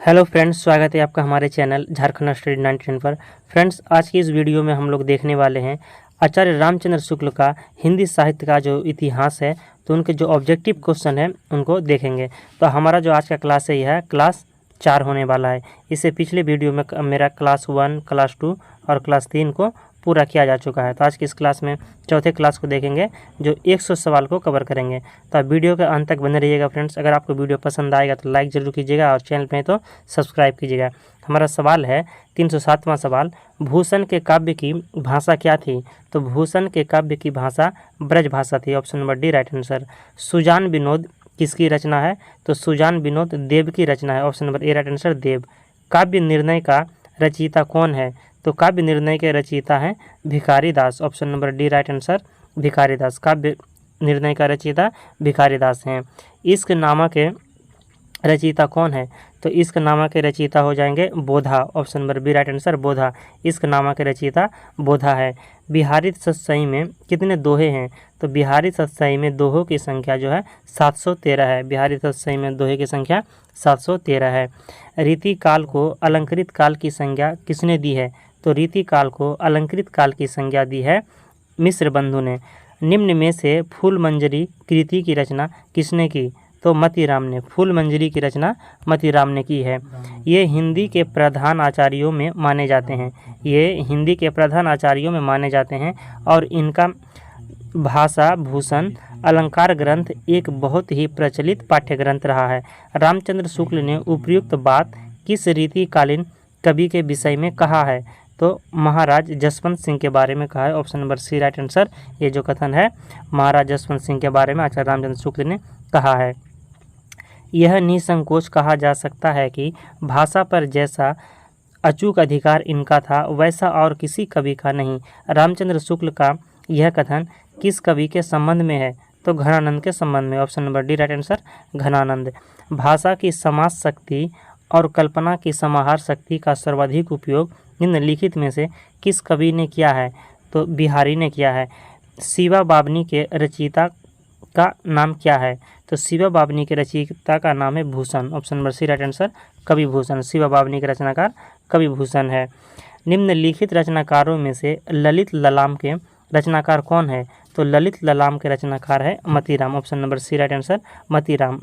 Hello friends, स्वागत है आपका हमारे चैनल झारखंड स्टडी 99 पर। फ्रेंड्स, आज की इस वीडियो में हम लोग देखने वाले हैं आचार्य रामचंद्र शुक्ल का हिंदी साहित्य का जो इतिहास है, तो उनके जो ऑब्जेक्टिव क्वेश्चन है उनको देखेंगे। तो हमारा जो आज का क्लास है यह है क्लास 4 होने वाला है। इससे पिछले वीडियो में मेरा क्लास 1, क्लास 2 और क्लास 3 को पूरा किया जा चुका है। तो आज की इस क्लास में चौथे क्लास को देखेंगे जो 100 सवाल को कवर करेंगे। तो आप वीडियो के अंत तक बने रहिएगा फ्रेंड्स। अगर आपको वीडियो पसंद आएगा तो लाइक ज़रूर कीजिएगा और चैनल पे तो सब्सक्राइब कीजिएगा। हमारा सवाल है 307वां सवाल, भूषण के काव्य की भाषा क्या थी? तो भूषण के काव्य की भाषा ब्रज भाषा थी। Option number D right answer. Sujan Vinod किसकी रचना है? तो सुजान विनोद देव की रचना है। Option number A right answer Dev. Kavya Nirnay का रचयिता कौन है? तो काव्य निर्णय के रचयिता हैं Bhikhari Das. Option number D right answer Bhikhari Das. काव्य निर्णय का रचयिता भिखारी दास हैं। इश्क नामा के रचयिता कौन है? तो इश्क नामा के रचयिता हो जाएंगे Bodha. Option number B right answer Bodha. Ishq Nama के रचयिता बोधा है। बिहारी सतसई में कितने दोहे हैं? तो बिहारी सतसई में दोहों की संख्या जो है 713 है। बिहारी सतसई में दोहे की संख्या 713 है। रीति काल को अलंकृत काल की संज्ञा किसने दी है? तो रीति काल को अलंकृत काल की संज्ञा दी है मिश्र बंधु ने। निम्न में से फूल मंजरी कृति की रचना किसने की? तो मतीराम ने। फूल मंजरी की रचना मतीराम ने की है। ये हिंदी के प्रधान आचार्यों में माने जाते हैं। ये हिंदी के प्रधान आचार्यों में माने जाते हैं और इनका भाषा भूषण अलंकार ग्रंथ एक बहुत ही प्रचलित पाठ्य ग्रंथ रहा है। रामचंद्र शुक्ल ने उपयुक्त बात किस रीतिकालीन कवि के विषय में कहा है? तो महाराज जसवंत सिंह के बारे में कहा है। Option number C right answer. ये जो कथन है महाराज जसवंत सिंह के बारे में आचार्य रामचंद्र शुक्ल ने कहा है। यह निसंकोच कहा जा सकता है कि भाषा पर जैसा अचूक अधिकार इनका था वैसा और किसी कवि का नहीं। रामचंद्र शुक्ल का यह कथन किस कवि के संबंध में है? तो घनानंद के संबंध में। Option number D right answer Ghananand. भाषा की समाज शक्ति और कल्पना की समाहार शक्ति का सर्वाधिक उपयोग निम्नलिखित में से किस कवि ने किया है? तो बिहारी ने किया है। शिवा बावनी के रचयिता का नाम क्या है? तो शिवा बावनी के रचयिता का नाम है Bhushan. Option number C right answer कवि भूषण। शिवा बावनी के रचनाकार कवि भूषण है। निम्नलिखित रचनाकारों में से ललित ललाम के रचनाकार कौन है? तो ललित ललाम के रचनाकार है Matiram. Option number C right answer Matiram.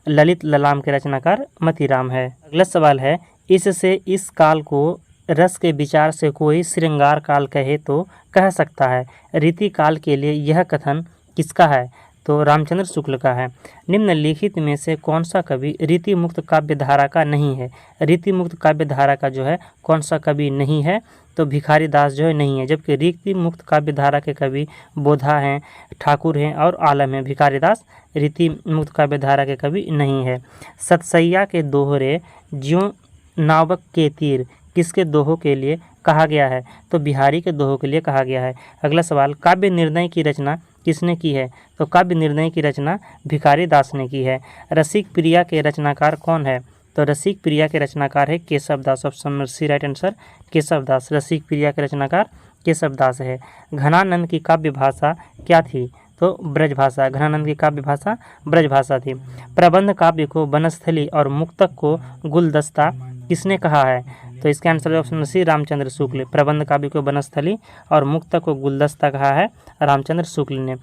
Lalit Lalam के रचनाकार मतीराम है। अगला सवाल है, इससे इस काल को रस के विचार से कोई श्रृंगार काल कहे तो कह सकता है। रीति काल के लिए यह कथन किसका है? तो रामचंद्र शुक्ल का है। निम्नलिखित में से कौन सा कवि रीति मुक्त काव्य धारा का नहीं है? रीति मुक्त काव्य धारा का जो है कौन सा कवि नहीं है? तो भिखारी दास जो है नहीं है। जबकि रीति मुक्त काव्य धारा के कवि बोधा हैं, ठाकुर हैं और आलम हैं। भिखारी दास रीति मुक्त काव्य धारा के कवि नहीं है। सतसैया के दोहरे ज्यों नावक के तीर किसके दोहों के लिए कहा गया है? तो बिहारी के दोहों के लिए कहा गया है। अगला सवाल, काव्य निर्णय की रचना किसने की है? तो काव्य निर्णय की रचना भिखारी दास ने की है। रसिक प्रिया के रचनाकार कौन है? तो रसिक प्रिया के रचनाकार है Keshav Das. Option number C right answer Keshav Das. Rasik Priya के रचनाकार केशव दास है। घनानंद की काव्य भाषा क्या थी? तो ब्रज भाषा। घनानंद की काव्य भाषा ब्रज भाषा थी। प्रबंध काव्य को वनस्थली और मुक्तक को गुलदस्ता किसने कहा है? तो इसका आंसर ऑप्शन सी रामचंद्र शुक्ल। प्रबंध काव्य को वनस्थली और मुक्तक को गुलदस्ता कहा है रामचंद्र शुक्ल ने।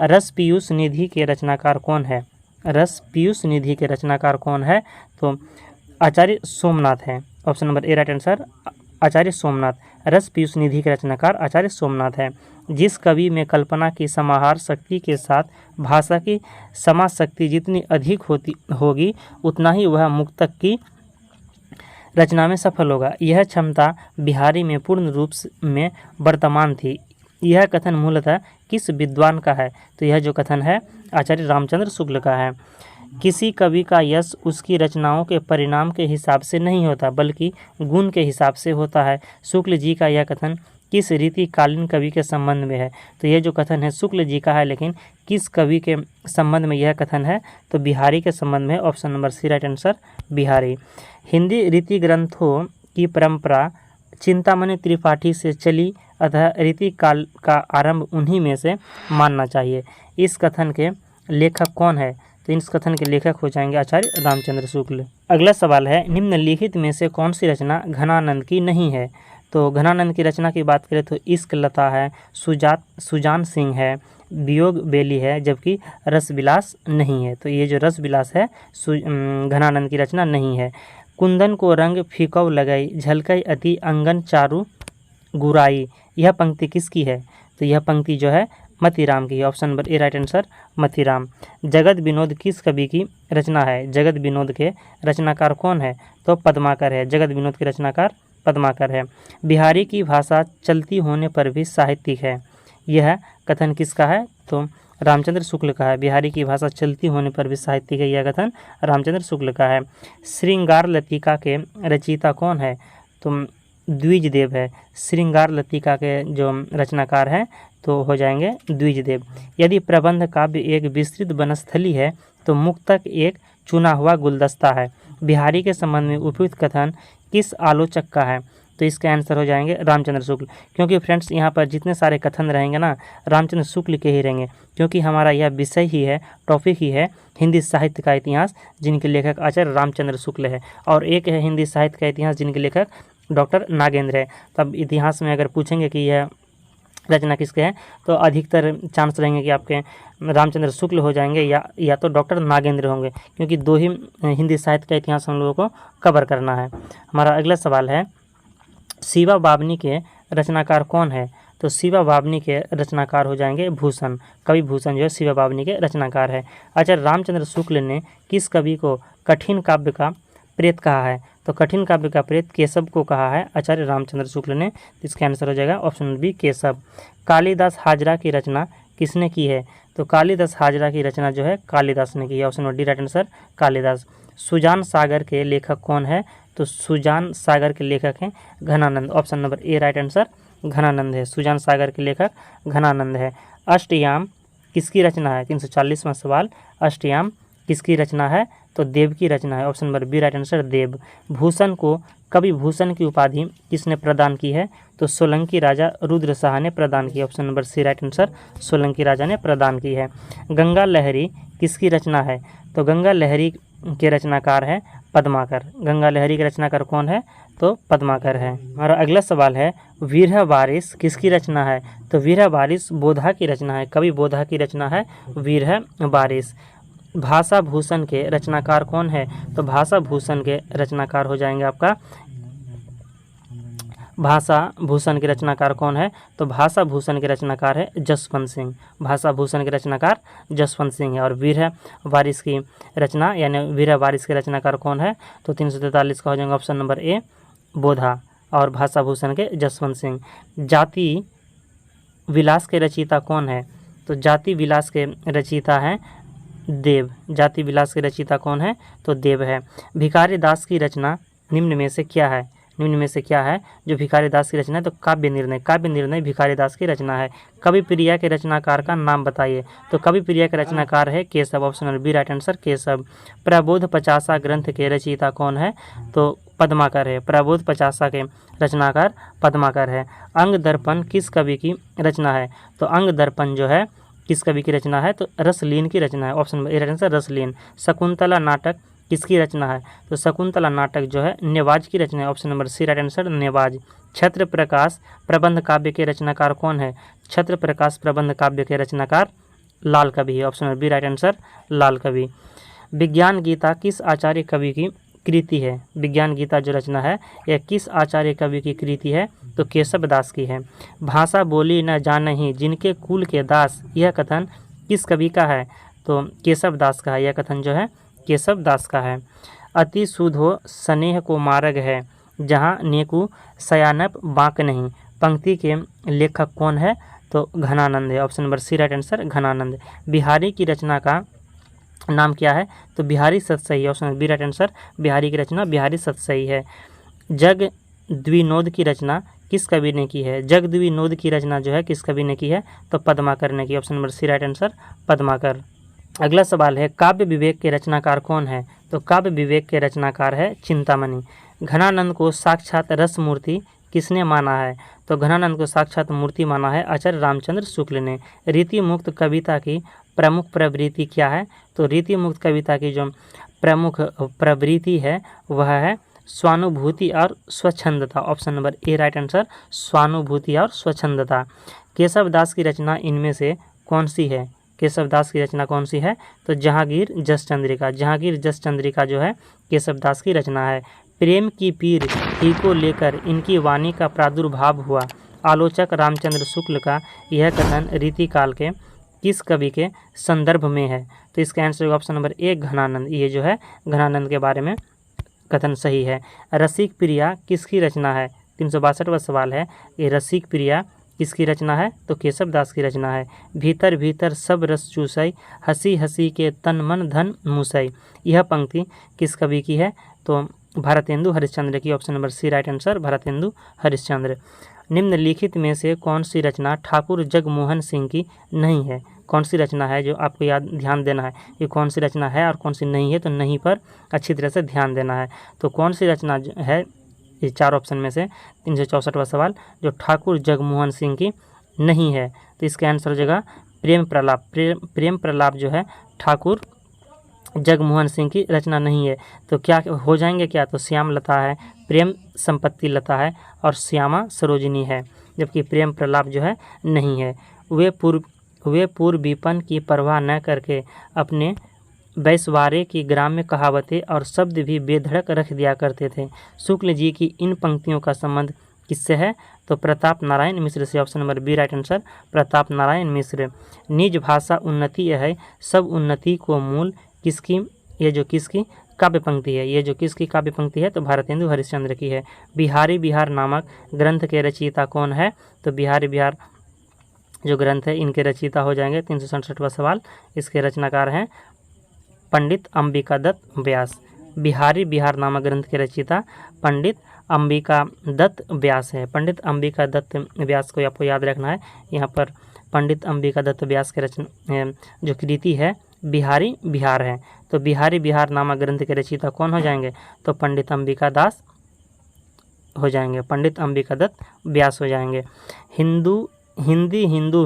रस पीयूष निधि के रचनाकार कौन है? रस पीयूष निधि के रचनाकार कौन है? तो आचार्य सोमनाथ है। Option number A right answer Acharya Somnath. Ras Piyush निधि के रचनाकार आचार्य सोमनाथ है। जिस कवि में कल्पना की समाहार शक्ति के साथ भाषा की समाज शक्ति जितनी अधिक होगी उतना ही वह मुक्तक की रचना में सफल होगा। यह क्षमता बिहारी में पूर्ण रूप में वर्तमान थी। यह कथन मूलतः किस विद्वान का है? तो यह जो कथन है आचार्य रामचंद्र शुक्ल का है। किसी कवि का यश उसकी रचनाओं के परिणाम के हिसाब से नहीं होता बल्कि गुण के हिसाब से होता है। शुक्ल जी का यह कथन किस रीतिकालीन कवि के संबंध में है? तो यह जो कथन है शुक्ल जी का है, लेकिन किस कवि के संबंध में यह कथन है? तो बिहारी के संबंध में। Option number C right answer Bihari. Hindi रीति ग्रंथों की परंपरा चिंतामणि त्रिपाठी से चली, अतः रीति काल का आरंभ उन्हीं में से मानना चाहिए। इस कथन के लेखक कौन है? तो इस कथन के लेखक हो जाएंगे आचार्य रामचंद्र शुक्ल। अगला सवाल है, निम्नलिखित में से कौन सी रचना घनानंद की नहीं है? तो घनानंद की रचना की बात करें तो इश्क लता है, सुजान सिंह है, वियोग बेली है, जबकि रसविलास नहीं है। तो ये जो रसविलास है घनानंद की रचना नहीं है। कुंदन को रंग फीकौ लगई, झलकई अति अंगन चारू गुराई, यह पंक्ति किसकी है? तो यह पंक्ति जो है मतीराम की है। Option number A right answer Matiram. जगत विनोद किस कवि की रचना है? जगत विनोद के रचनाकार कौन है? तो पद्माकर है। जगत विनोद के रचनाकार पद्माकर है। बिहारी की भाषा चलती होने पर भी साहित्यिक है, यह कथन किसका है? तो रामचंद्र शुक्ल का है। बिहारी की भाषा चलती होने पर भी साहित्यिक है, यह कथन रामचंद्र शुक्ल का है। श्रृंगार लतिका के रचयिता कौन है? तो द्विजदेव है। श्रृंगार लतिका के जो रचनाकार हैं तो हो जाएंगे द्विजदेव। यदि प्रबंध काव्य एक विस्तृत वनस्थली है तो मुक्तक एक चुना हुआ गुलदस्ता है। बिहारी के संबंध में उपयुक्त कथन किस आलोचक का है? तो इसका आंसर हो जाएंगे रामचंद्र शुक्ल। क्योंकि फ्रेंड्स यहाँ पर जितने सारे कथन रहेंगे ना रामचंद्र शुक्ल के ही रहेंगे, क्योंकि हमारा यह विषय ही है, टॉपिक ही है हिंदी साहित्य का इतिहास, जिनके लेखक आचार्य रामचंद्र शुक्ल है। और एक है हिंदी साहित्य का इतिहास जिनके लेखक डॉक्टर नागेंद्र है। तब इतिहास में अगर पूछेंगे कि यह रचना किसके हैं तो अधिकतर चांस रहेंगे कि आपके रामचंद्र शुक्ल हो जाएंगे या तो डॉक्टर नागेंद्र होंगे, क्योंकि दो ही हिंदी साहित्य का इतिहास हम लोगों को कवर करना है। हमारा अगला सवाल है, शिवा बावनी के रचनाकार कौन है? तो शिवा बावनी के रचनाकार हो जाएंगे भूषण। कवि भूषण जो है शिवा बावनी के रचनाकार है। आचार्य रामचंद्र शुक्ल ने किस कवि को कठिन काव्य का प्रेत कहा है? तो कठिन काव्य का प्रेत केशव को कहा है आचार्य रामचंद्र शुक्ल ने। इसका आंसर हो जाएगा ऑप्शन बी केशव। कालिदास हाजरा की रचना किसने की है? तो कालिदास हाजरा की रचना जो है कालिदास ने की है। Option number D right answer Kalidas. Sujan Sagar के लेखक कौन है? तो सुजान सागर के लेखक हैं Ghananand. Option number A right answer Ghananand है। सुजान सागर के लेखक घनानंद है। अष्टयाम किसकी रचना है? 340वां सवाल, अष्टयाम किसकी रचना है? तो देव की रचना है। Option number B right answer Dev. Bhushan को कवि भूषण की उपाधि किसने प्रदान की है? तो सोलंकी राजा रुद्र शाह ने प्रदान की। Option number C right answer Solanki राजा ने प्रदान की है। गंगा लहरी किसकी रचना है? तो गंगा लहरी के रचनाकार है पद्माकर। गंगा लहरी के रचनाकार कौन है? तो पद्माकर है। हमारा अगला सवाल है, विरह बारिश किसकी रचना है? तो विरह बारिश बोधा की रचना है। कवि बोधा की रचना है विरह बारिश। भाषा भूषण के रचनाकार कौन है? तो भाषा भूषण के रचनाकार हो जाएंगे आपका भाषा भूषण के रचनाकार कौन है? तो भाषा भूषण के रचनाकार है जसवंत सिंह। भाषा भूषण के रचनाकार जसवंत सिंह है। और विरह बारिश की रचना यानी विरह बारिश के रचनाकार कौन है? तो 343 का हो जाएगा ऑप्शन नंबर ए बोधा। और भाषा भूषण के जसवंत सिंह। जाति विलास के रचयिता कौन है? तो जाति विलास के रचयिता हैं देव। जाति विलास के रचयिता कौन है? तो देव है। भिखारी दास की रचना निम्न में से क्या है? निम्न में से क्या है जो भिखारी दास की रचना है? तो काव्य निर्णय। काव्य निर्णय भिखारी दास की रचना है। कवि प्रिया के रचनाकार का नाम बताइए। तो कवि प्रिया के रचनाकार है Keshav. Option number B right answer Keshav. Prabodh Pachasa ग्रंथ के रचयिता कौन है? तो पद्माकर है। प्रबोध पचासा के रचनाकार पद्माकर है। अंग दर्पण किस कवि की रचना है? तो अंग दर्पण जो है किस कवि की रचना है? तो रसलीन की रचना है। Option number A right answer Rasleen. Shakuntala नाटक किसकी रचना है? तो शकुंतला नाटक जो है नेवाज की रचना है। Option number C right answer Newaj. Chhatra Prakash प्रबंध काव्य के रचनाकार कौन है? छत्र प्रकाश प्रबंध काव्य के रचनाकार लाल कवि है। Option number B right answer Lal Kavi. Vigyan Gita किस आचार्य कवि की कृति है? विज्ञान गीता जो रचना है यह किस आचार्य कवि की कृति है? तो केशव दास की है। भाषा बोली न जानहि जिनके कुल के दास, यह कथन किस कवि का है? तो केशव दास का है। यह कथन जो है केशव दास का है। अति सुधो स्नेह को मार्ग है जहाँ नेकु सयानप बाँक नहीं, पंक्ति के लेखक कौन है? तो घनानंद है। Option number C right answer Ghananand. Bihari की रचना का नाम क्या है? तो Bihari Satsai. Option B right answer Bihari की रचना बिहारी सतसई है। जग द्विनोद की रचना किस कवि ने की है? जग द्विनोद की रचना जो है किस कवि ने की है? तो पद्माकर ने की। Option number C right answer Padmakar. अगला सवाल है, काव्य विवेक के रचनाकार कौन है? तो काव्य विवेक के रचनाकार है चिंतामणि। घनानंद को साक्षात रस मूर्ति किसने माना है? तो घनानंद को साक्षात मूर्ति माना है आचार्य रामचंद्र शुक्ल ने। रीति मुक्त कविता की प्रमुख प्रवृत्ति क्या है? तो रीति मुक्त कविता की जो प्रमुख प्रवृत्ति है वह है स्वानुभूति और स्वच्छंदता। Option number A right answer, स्वानुभूति और स्वच्छंदता। केशव दास की रचना इनमें से कौन सी है? केशव दास की रचना कौन सी है? तो जहांगीर जस चंद्रिका। जहांगीर जस चंद्रिका जो है केशव दास की रचना है। प्रेम की पीर ही को लेकर इनकी वाणी का प्रादुर्भाव हुआ। आलोचक रामचंद्र शुक्ल का यह कथन रीतिकाल के किस कवि के संदर्भ में है? तो इसका आंसर होगा ऑप्शन नंबर ए घनानंद। ये जो है घनानंद के बारे में कथन सही है। रसिक प्रिया किसकी रचना है? 362वां सवाल है। ये रसिक प्रिया किसकी रचना है? तो केशव दास की रचना है। भीतर भीतर सब रस चूसई, हंसी हंसी के तन मन धन मूसई। यह पंक्ति किस कवि की है? तो भारतेंदु हरिश्चंद्र की। Option number C right answer, Bharatendu Harishchandra. निम्नलिखित में से कौन सी रचना ठाकुर जगमोहन सिंह की नहीं है? कौन सी रचना है जो आपको ध्यान देना है, ये कौन सी रचना है और कौन सी नहीं है? तो नहीं पर अच्छी तरह से ध्यान देना है। तो कौन सी रचना है ये चार ऑप्शन में से? 364वां सवाल जो ठाकुर जगमोहन सिंह की नहीं है, तो इसका आंसर हो जाएगा प्रेम प्रलाप। प्रेम प्रलाप जो है ठाकुर जगमोहन सिंह की रचना नहीं है। तो क्या हो जाएंगे क्या? तो श्याम लता है, प्रेम संपत्ति लता है और श्यामा सरोजिनी है, जबकि प्रेम प्रलाप जो है नहीं है। वे पूर्वीपन की परवाह न करके अपने बैसवारे की ग्राम्य कहावतें और शब्द भी बेधड़क रख दिया करते थे। शुक्ल जी की इन पंक्तियों का संबंध किससे है? तो प्रताप नारायण मिश्र से। Option number B right answer, Pratap Narayan Mishra. निज भाषा उन्नति यह है, सब उन्नति को मूल किसकी? ये जो किसकी काव्य पंक्ति है, ये जो किसकी काव्य पंक्ति है? तो भारतेंदु हरिश्चंद्र की है। बिहारी बिहार नामक ग्रंथ के रचयिता कौन है? तो बिहारी बिहार जो ग्रंथ है इनके रचयिता हो जाएंगे। 367वां सवाल, इसके रचनाकार हैं पंडित अंबिका दत्त व्यास। बिहारी बिहार नामक ग्रंथ के रचयिता पंडित अंबिका दत्त व्यास है। पंडित अंबिका दत्त व्यास को आपको याद रखना है। यहाँ पर पंडित अंबिका दत्त व्यास के रचना जो कृति है बिहारी बिहार है। तो बिहारी बिहार नामक ग्रंथ के रचयिता कौन हो जाएंगे? तो पंडित अंबिका दास हो जाएंगे, पंडित अंबिका दत्त व्यास हो जाएंगे। हिंदी हिंदू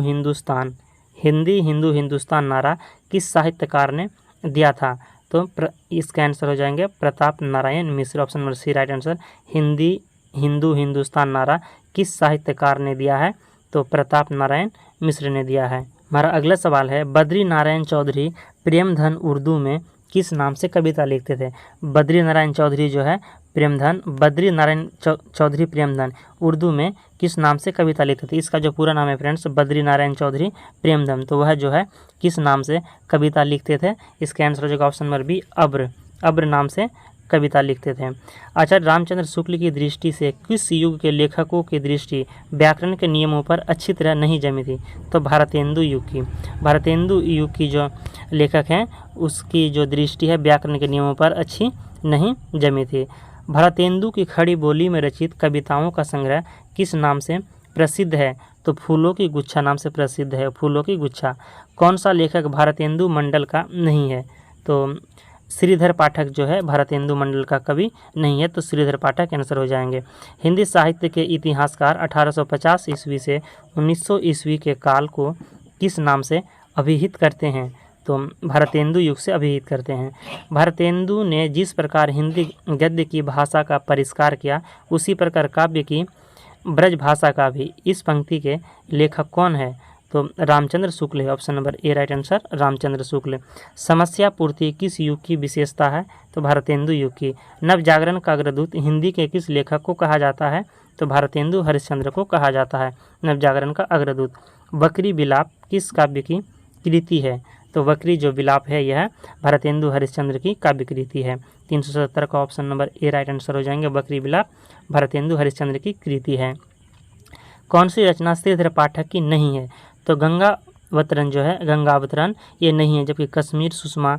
हिंदुस्तान नारा किस साहित्यकार ने दिया था? तो इसका आंसर हो जाएंगे Pratap Narayan Mishra. Option number C right answer, Hindi Hindu Hindustan नारा किस साहित्यकार ने दिया है? तो प्रताप नारायण मिश्र ने दिया है। हमारा अगला सवाल है, बद्री नारायण चौधरी प्रेमधन उर्दू में किस नाम से कविता लिखते थे? बद्री नारायण चौधरी जो है बद्री नारायण चौधरी प्रेमधन उर्दू में किस नाम से कविता लिखते थे? इसका जो पूरा नाम है फ्रेंड्स बद्री नारायण चौधरी प्रेमधन, तो वह जो है किस नाम से कविता लिखते थे? इसका आंसर हो जाएगा ऑप्शन नंबर बी अब्र नाम से कविता लिखते थे। आचार्य रामचंद्र शुक्ल की दृष्टि से किस युग के लेखकों की दृष्टि व्याकरण के नियमों पर अच्छी तरह नहीं जमी थी? तो भारतेंदु युग की। भारतेंदु युग की जो लेखक हैं उसकी जो दृष्टि है व्याकरण के नियमों पर अच्छी नहीं जमी थी। भारतेंदु की खड़ी बोली में रचित कविताओं का संग्रह किस नाम से प्रसिद्ध है? तो फूलों की गुच्छा नाम से प्रसिद्ध है, फूलों की गुच्छा। कौन सा लेखक भारतेंदु मंडल का नहीं है? तो श्रीधर पाठक जो है भारतेंदु मंडल का कवि नहीं है, तो श्रीधर पाठक आंसर हो जाएंगे। हिंदी साहित्य के इतिहासकार 1850 ईस्वी से 1900 ईस्वी के काल को किस नाम से अभिहित करते हैं? तो भारतेंदु युग से अभिहित करते हैं। भारतेंदु ने जिस प्रकार हिंदी गद्य की भाषा का परिष्कार किया उसी प्रकार काव्य की ब्रज भाषा का भी। इस पंक्ति के लेखक कौन है? तो रामचंद्र शुक्ल है। Option number A right answer, Ramchandra Shukla. समस्या पूर्ति किस युग की विशेषता है? तो भारतेंदु युग की। नव जागरण का अग्रदूत हिंदी के किस लेखक को कहा जाता है? तो भारतेंदु हरिश्चंद्र को कहा जाता है नव जागरण का अग्रदूत। बकरी विलाप किस काव्य की कृति है? तो बकरी जो विलाप है यह भारतेंदु हरिश्चंद्र की काव्य कृति है। 370 का option number A right answer हो जाएंगे। बकरी विलाप भारतेंदु हरिश्चंद्र की कृति है। कौन सी रचना श्रीधर पाठक की नहीं है? तो गंगावतरण जो है गंगावतरण ये नहीं है, जबकि कश्मीर सुषमा,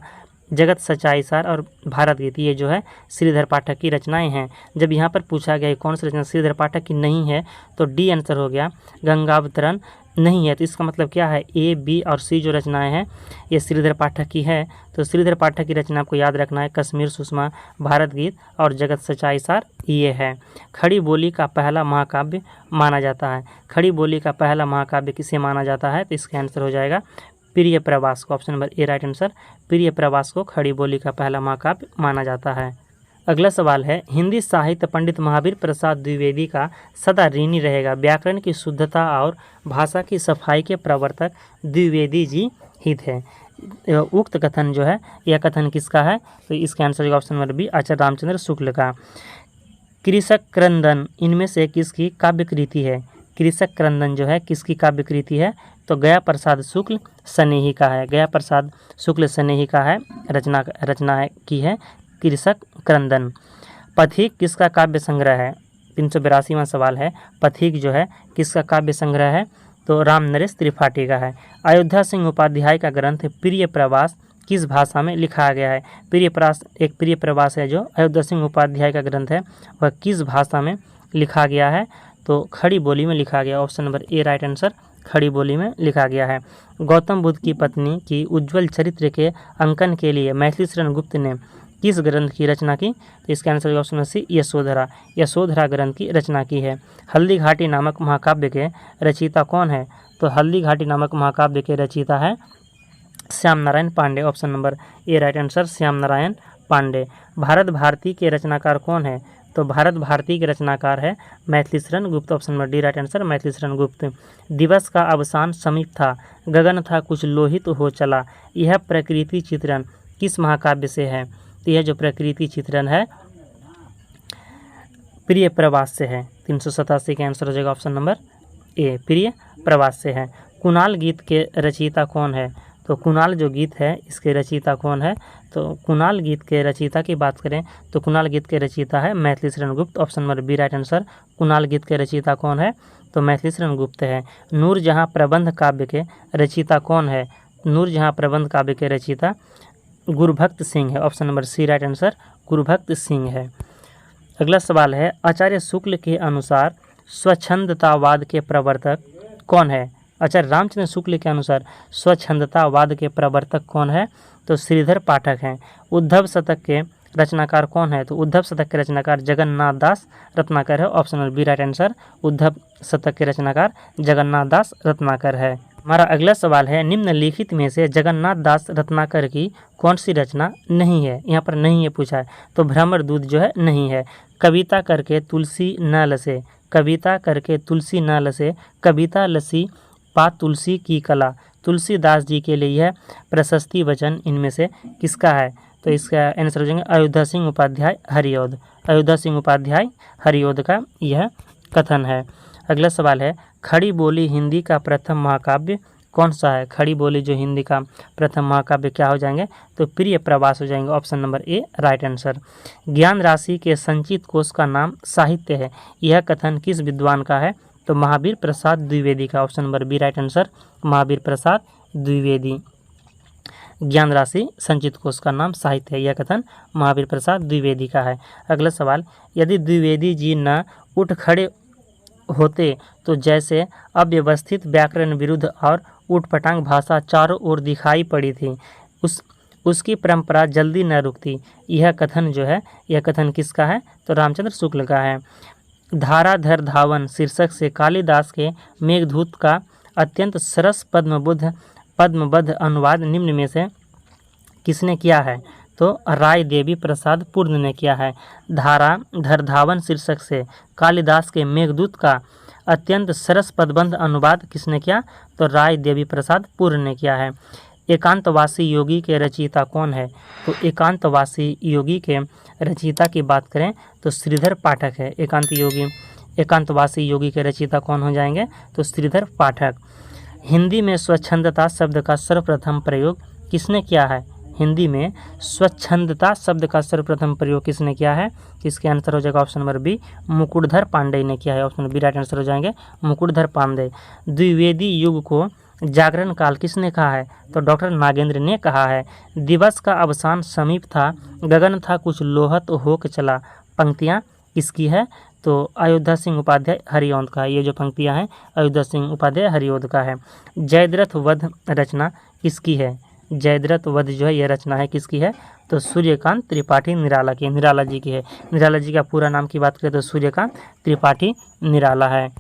जगत सच्चाई सार और भारत गीत ये जो है श्रीधर पाठक की रचनाएं हैं। जब यहाँ पर पूछा गया कौन सी रचना श्रीधर पाठक की नहीं है तो डी आंसर हो गया गंगावतरण, नहीं है, तो इसका मतलब क्या है, ए, बी और सी जो रचनाएं हैं ये श्रीधर पाठक की है। तो श्रीधर पाठक की रचना आपको याद रखना है, कश्मीर सुषमा, भारत गीत और जगत सच्चाई सार ये है। खड़ी बोली का पहला महाकाव्य माना जाता है। खड़ी बोली का पहला महाकाव्य किसे माना जाता है, तो इसका आंसर हो जाएगा प्रिय प्रवास को। Option number A right answer, प्रिय प्रवास को खड़ी बोली का पहला महाकाव्य माना जाता है। अगला सवाल है, हिंदी साहित्य पंडित महावीर प्रसाद द्विवेदी का सदा ऋणी रहेगा। व्याकरण की शुद्धता और भाषा की सफाई के प्रवर्तक द्विवेदी जी ही थे। उक्त कथन जो है, यह कथन किसका है, तो इसका आंसर होगा ऑप्शन नंबर बी, आचार्य रामचंद्र शुक्ल का। कृषक क्रंदन इनमें से किसकी काव्य कृति है। कृषक क्रंदन जो है किसकी काव्य कृति है, तो गया प्रसाद शुक्ल स्नेही का है। गया प्रसाद शुक्ल स्नेही का है, रचना की है कृषक क्रंदन। पथिक किसका काव्य संग्रह है, 382वां सवाल है, पथिक जो है किसका काव्य संग्रह है, तो राम नरेश त्रिपाठी का है। अयोध्या सिंह उपाध्याय का ग्रंथ प्रिय प्रवास किस भाषा में लिखा गया है। प्रिय प्रवास है जो अयोध्या सिंह उपाध्याय का ग्रंथ है, वह किस भाषा में लिखा गया है, तो खड़ी बोली में लिखा गया। Option number A right answer, खड़ी बोली में लिखा गया है। गौतम बुद्ध की पत्नी की उज्ज्वल चरित्र के अंकन के लिए मैथिली शरण गुप्त ने किस ग्रंथ की रचना की, तो इसका answer option C, Yashodhara. Yashodhara ग्रंथ की रचना की है। हल्दी घाटी नामक महाकाव्य के रचयिता कौन है, तो हल्दी घाटी नामक महाकाव्य के रचयिता है Shyam Narayan Pandey. Option number A right answer, Shyam Narayan Pandey. Bharat Bharati के रचनाकार कौन है, तो भारत भारती के रचनाकार है Maithili Sharan Gupt. Option number D right answer, Maithili Sharan गुप्त। दिवस का अवसान समीप था, गगन था कुछ लोहित हो चला, यह प्रकृति चित्रण किस महाकाव्य से है, तो यह जो प्रकृति चित्रण है प्रिय प्रवास से है। 387 का आंसर हो जाएगा ऑप्शन नंबर ए, प्रिय प्रवास से है। कुणाल गीत के रचयिता कौन है, तो कुणाल जो गीत है इसके रचयिता कौन है, तो कुणाल गीत के रचयिता की बात करें तो कुणाल गीत के रचयिता है Maithili Sharan Gupt. Option number B right answer, Kunal Geet के रचयिता कौन है, तो मैथिली शरण गुप्त है। नूरजहाँ प्रबंध काव्य के रचयिता कौन है, नूरजहाँ प्रबंध काव्य के रचयिता गुरुभक्त सिंह है। Option number C right answer, Gurubhakt Singh है। अगला सवाल है, आचार्य शुक्ल के अनुसार स्वच्छंदतावाद के प्रवर्तक कौन है। आचार्य रामचंद्र शुक्ल के अनुसार स्वच्छंदतावाद के प्रवर्तक कौन है, तो श्रीधर पाठक हैं। उद्धव शतक के रचनाकार कौन है, तो उद्धव शतक के रचनाकार जगन्नाथ दास रत्नाकर है। Option number B right answer, Uddhav Shatak के रचनाकार जगन्नाथ दास रत्नाकर है। हमारा अगला सवाल है, निम्नलिखित में से जगन्नाथ दास रत्नाकर की कौन सी रचना नहीं है, यहाँ पर नहीं है पूछा है, तो भ्रमर दूध जो है नहीं है। कविता करके तुलसी न लसे, कविता करके तुलसी न लसे, कविता लसी पा तुलसी की कला, तुलसीदास जी के लिए यह प्रशस्ति वचन इनमें से किसका है, तो इसका आंसर हो जाएंगे अयोध्या सिंह उपाध्याय हरिऔध। अयोध्या सिंह उपाध्याय हरिऔध का यह कथन है। अगला सवाल है, खड़ी बोली हिंदी का प्रथम महाकाव्य कौन सा है। खड़ी बोली जो हिंदी का प्रथम महाकाव्य क्या हो जाएंगे, तो प्रिय प्रवास हो जाएंगे। Option number A right answer. ज्ञान राशि के संचित कोश का नाम साहित्य है, यह कथन किस विद्वान का है, तो महावीर प्रसाद द्विवेदी का। Option number B right answer, Mahavir Prasad Dwivedi. ज्ञान राशि संचित कोश का नाम साहित्य है, यह कथन महावीर प्रसाद द्विवेदी का है। अगला सवाल, यदि द्विवेदी जी न उठ खड़े होते तो जैसे अव्यवस्थित व्याकरण विरुद्ध और ऊटपटांग भाषा चारों ओर दिखाई पड़ी थी, उसकी परंपरा जल्दी न रुकती, यह कथन जो है यह कथन किसका है, तो रामचंद्र शुक्ल का है। धाराधर धावन शीर्षक से कालिदास के मेघदूत का अत्यंत सरस पद्मबद्ध अनुवाद निम्न में से किसने किया है, तो राय देवी प्रसाद पूर्ण ने किया है। धाराधर धावन शीर्षक से कालिदास के मेघदूत का अत्यंत सरस पदबंध अनुवाद किसने किया, तो राय देवी प्रसाद पूर्ण ने किया है। एकांतवासी योगी के रचयिता कौन है, तो एकांतवासी योगी के रचयिता की बात करें तो श्रीधर पाठक है। एकांतवासी योगी के रचयिता कौन हो जाएंगे, तो श्रीधर पाठक। हिंदी में स्वच्छंदता शब्द का सर्वप्रथम प्रयोग किसने किया है, हिंदी में स्वच्छंदता शब्द का सर्वप्रथम प्रयोग किसने किया है, इसके आंसर हो जाएगा option number B, Mukutdhar Pandey ने किया है। ऑप्शन बी राइट आंसर हो जाएंगे, मुकुटधर पांडे। द्विवेदी युग को जागरण काल किसने कहा है, तो डॉक्टर नागेंद्र ने कहा है। दिवस का अवसान समीप था, गगन था कुछ लोहत होक चला, पंक्तियाँ किसकी है, तो अयोध्या सिंह उपाध्याय हरिऔंध का, ये जो पंक्तियाँ हैं अयोध्या सिंह उपाध्याय हरिऔंध का है। जयद्रथ वध रचना किसकी है? जयद्रथ वध जो है ये रचना है किसकी है? तो सूर्यकांत त्रिपाठी निराला की, निराला जी की है। निराला जी का पूरा नाम की बात करें तो सूर्यकांत त्रिपाठी निराला है।